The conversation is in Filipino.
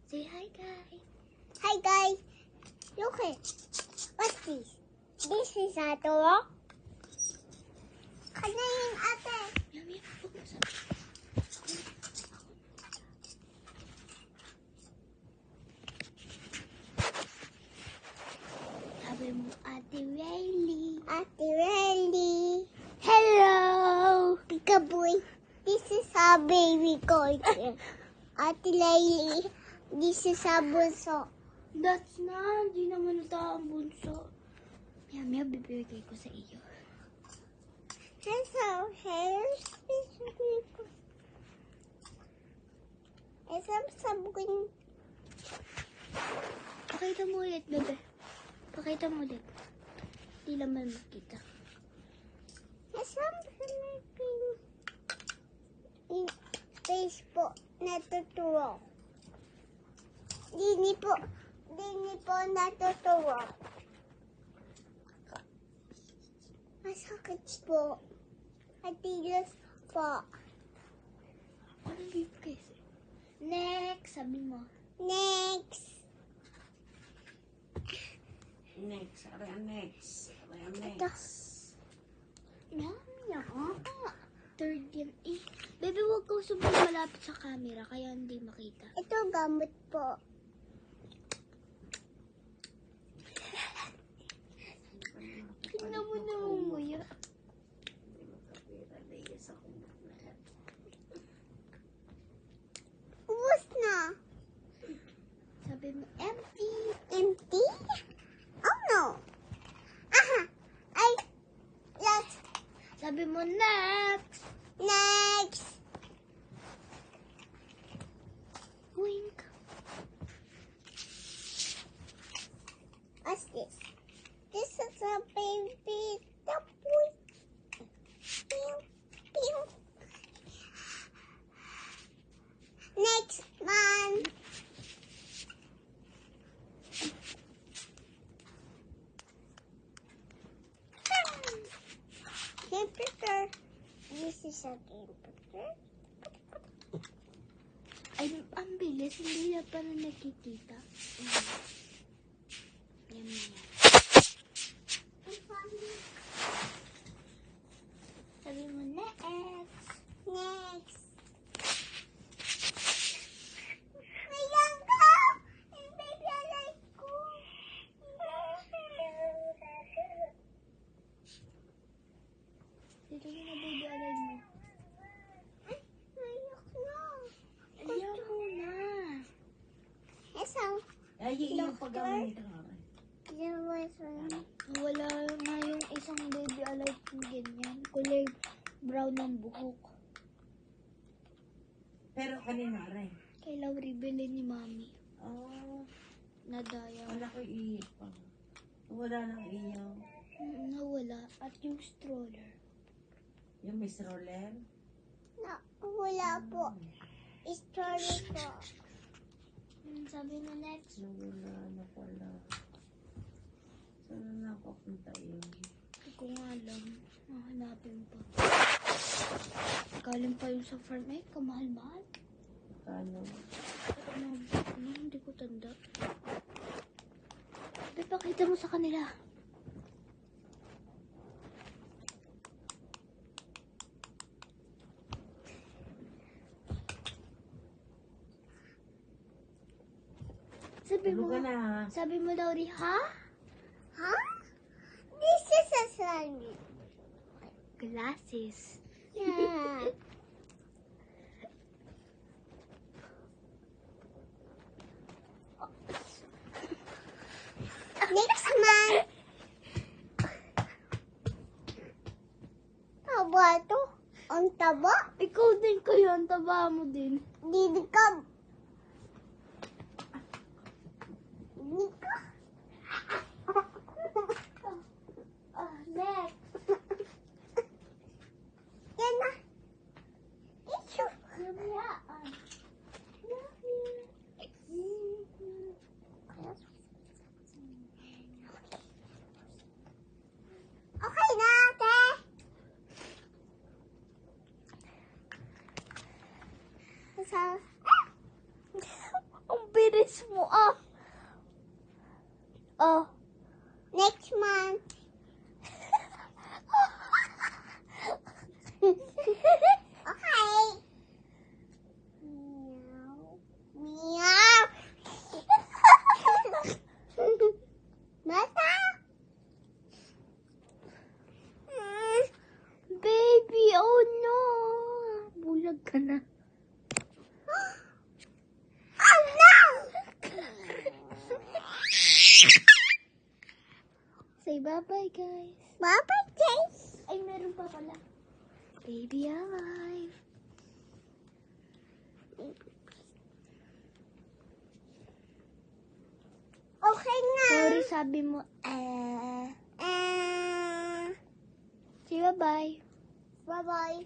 Say hi, guys. Hi guys, look it. What's this? This is a door. Kanayin ate. Yummy. Sabi mo, Ate Riley. Ate Randy. Hello! Peekaboo. This is a baby girl. Ate Riley. This is a bunso. That's na, hindi naman ito ang bunso. Yummy, bibigay ko sa iyo. Hello, here's this people. Isang sabon. Pakita mo ulit, bebe. Pakita mo ulit. Hindi naman makita. Isang sabon. Yung face po natutuwa. Dini po natutuwa. Masakit po. Matigas po. Anong bibigay sa'yo? Next, sabi mo. Next. Next. Aray ang next. Aray ang Ito. next. Third yan. Eh, baby, huwag kang sobrang malapit sa camera, kaya hindi makita. Ito gamot po. Tingnan mo na umuya. Ubus na. Sabi mo, empty. Empty? Oh no. Aha. Ay. Next. Sabi mo, next. Next. Wink. What's this? This is a baby toy. Pew, pew. Next one. Computer. This is a computer. Ay, ang bilis. Hindi na pala nakikita. Yan yan. Sabi mo, next. Next. Mayang ka! Yung baby alive ko. Dito yun na baby alive mo. Ay, mayak na. Ayaw mo na. Isang Ay, yung paggamit ka nga. there was one. Wala nga yung isang baby alive kong ganyan. Kulay brown ng buhok. Pero kanina rin. Kay Lauri bilhin ni Mami. Oh, Nadaya. wala ko iipang. Wala nang iyaw. Nawala. At yung stroller. Yung Miss Roller. Na, wala po. Story po. Sabi mo next. Wala na pala. Saan na papunta yun? Hindi ko nga alam. Hanapin pa. Galing pa yung sa farm. Eh, kamahal-mahal. Kano? Hindi ko tanda. Ipakita mo sa kanila. Tulog ka na. Sabi mo, Lauri, ha? Huh? This is a slimy. Glasses. Yeah. Next man. Taba to. Ang taba. Ikaw din kayo. Ang taba mo din. Didikab. Didikab. Next. Yan na. Ito. Namayaan. Okay na, ate. Isa. bilis mo, ah. Oh. Next month. Okay. Meow. Meow. Basta. Baby, oh no. Bulag ka na. Oh no! Say bye-bye, guys. Bye-bye, guys. Ay, meron pa pala. Baby alive. Okay na. Sorry, sabi mo, Say bye-bye. Bye-bye.